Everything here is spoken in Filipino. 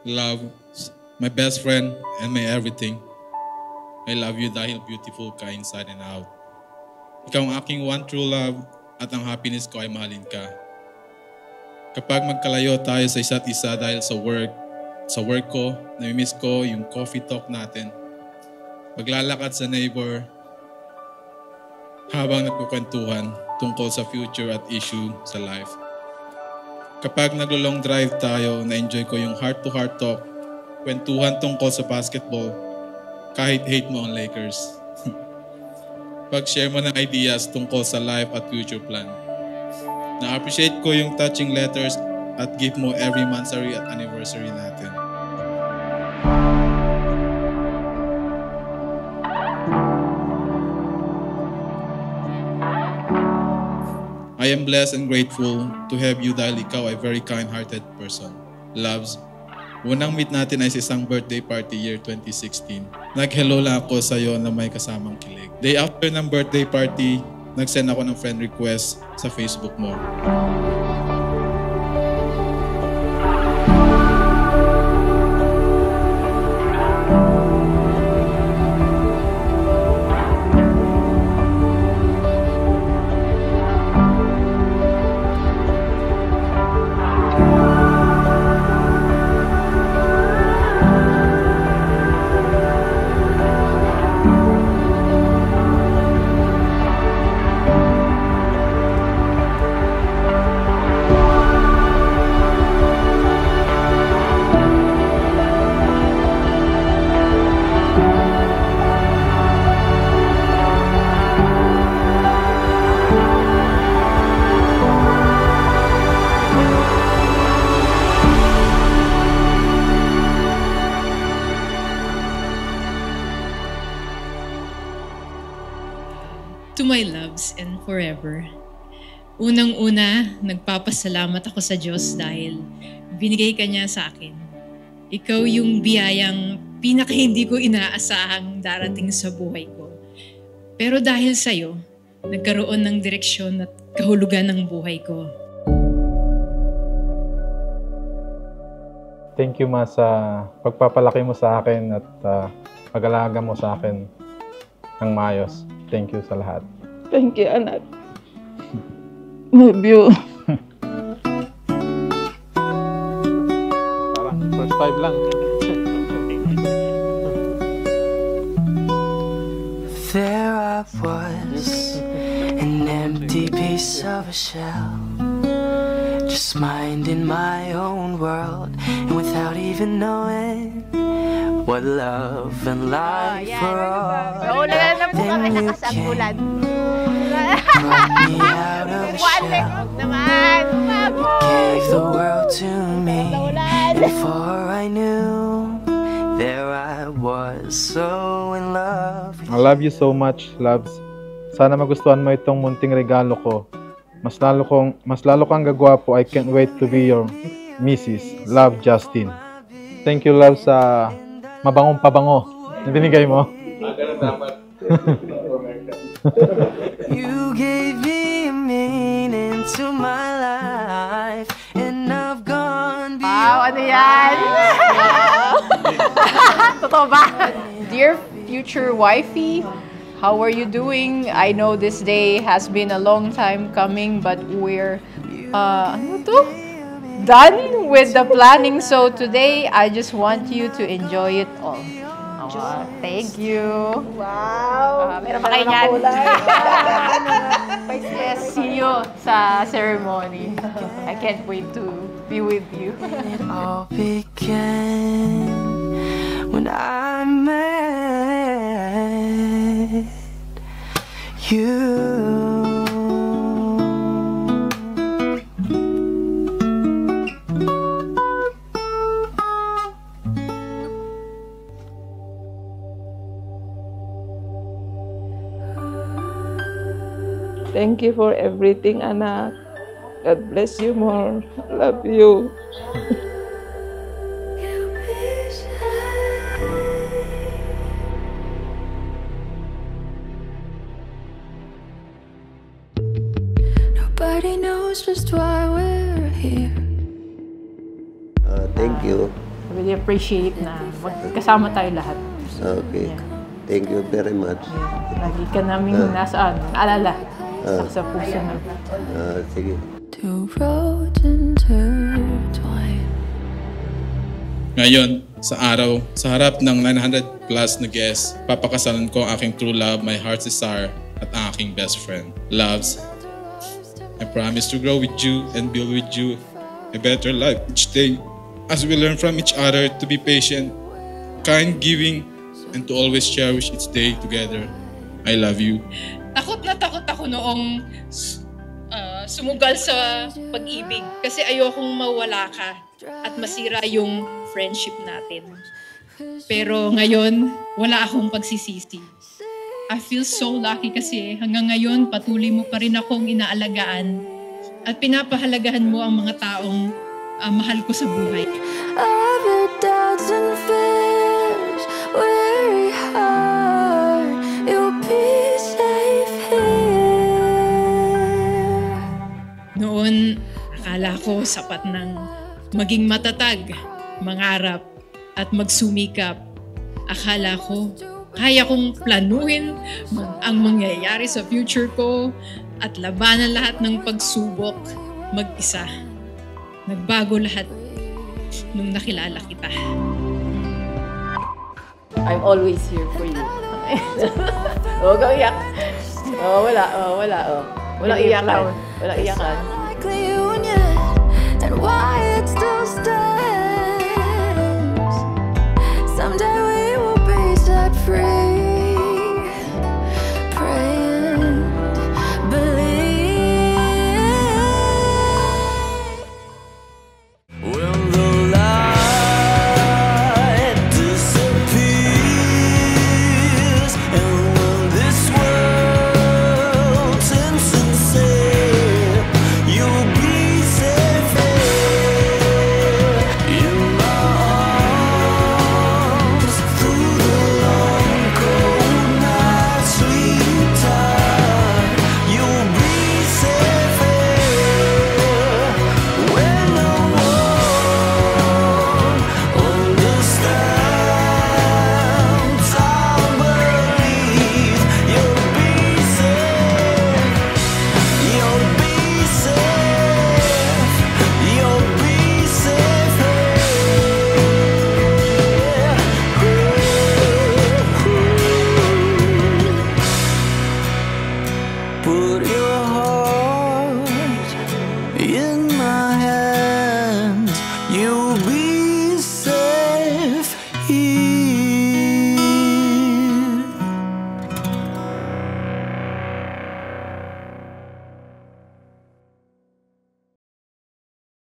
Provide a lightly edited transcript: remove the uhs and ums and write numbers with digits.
love, my best friend, and my everything. I love you dahil beautiful ka inside and out. Ikaw ang aking one true love at ang happiness ko ay mahalin ka. Kapag magkalayo tayo sa isa't isa dahil sa work ko, namimiss ko yung coffee talk natin. Maglalakad sa neighbor habang nagkukwentuhan tungkol sa future at issue sa life. Kapag naglo-long drive tayo, na-enjoy ko yung heart-to-heart talk, kwentuhan tungkol sa basketball, kahit hate mo ang Lakers. Pag-share mo ng ideas tungkol sa life at future plan. Na-appreciate ko yung touching letters at gift mo every monthsary at anniversary natin. I am blessed and grateful to have you dahil ikaw ay very kind-hearted person. Loves, unang meet natin ay sa isang birthday party year 2016. Nag-hello lang ako sa iyo na may kasamang kilig. Day after ng birthday party, nag-send ako ng friend request sa Facebook mo. To my loves and forever. Unang-una, nagpapasalamat ako sa Diyos dahil binigay ka niya sa akin. Ikaw yung biyayang pinaka-hindi ko inaasahang darating sa buhay ko. Pero dahil sa'yo, nagkaroon ng direksyon at kahulugan ng buhay ko. Thank you, Ma, sa pagpapalaki mo sa akin at pag-alaga mo sa akin ng maayos. Thank you sa lahat. Thank you, anak. Love you. Parang first five lang. There I was, an empty piece of a shell, just minding my own world, and without even knowing what love and life were all. Then you came, brought me out of the shell, gave the world to me, and before I knew, there I was, so in love with I love you so much, loves. Sana magustuhan mo itong munting regalo ko. Mas lalo kang gagwapo. I can't wait to be your Mrs. Love, Justin. Thank you, love, sa mabangong pabango na binigay mo. You gave me a meaning to my life, and I've gone beyond. Wow, ano yan? Totoo ba? Dear future wifey, how are you doing? I know this day has been a long time coming, but we're done with the planning. So today, I just want you to enjoy it all. Thank you. Wow! Meron pa kayo yan. Yes, see you sa ceremony. I can't wait to be with you. It all began when I met you. Thank you for everything, anak. God bless you more. Love you. Nobody knows just why we're here. Thank you really appreciate na magkasama tayo lahat. Okay. Yeah. Thank you very much. Yeah. Lagi ka namin nasa alala sa puso namin. Sige. Two roads intertwine. Ngayon, sa araw, sa harap ng 900 plus na guests, papakasalan ko ang aking true love, my heart's desire, at ang aking best friend. Loves, I promise to grow with you and build with you a better life each day as we learn from each other to be patient, kind, giving, and to always cherish each day together. I love you. Takot na takot ako noong sumugal sa pag-ibig kasi ayokong mawala ka at masira yung friendship natin. Pero ngayon, wala akong pagsisisi. I feel so lucky kasi hanggang ngayon patuloy mo pa rin akong inaalagaan at pinapahalagahan mo ang mga taong mahal ko sa buhay. Every doubts and fears, weary heart, you'll be safe here. Noon, akala ko sapat ng maging matatag, mangarap, at magsumikap. Akala ko, kaya kong planuhin ang mangyayari sa future ko at labanan lahat ng pagsubok mag-isa. Nagbago lahat nung nakilala kita. I'm always here for you. Huwag kang iyak. Walang iyakan. Walang iyakan. Likely union and why it still stands. Someday we will be set free. Pray and believe. When the light disappears and when this world turns insane, you'll be safe in my arms through the long cold nights sleep tight. You'll be safe when no one understands. I believe you'll be safe. You'll be safe. You'll be safe. Put your heart in my hands. You'll be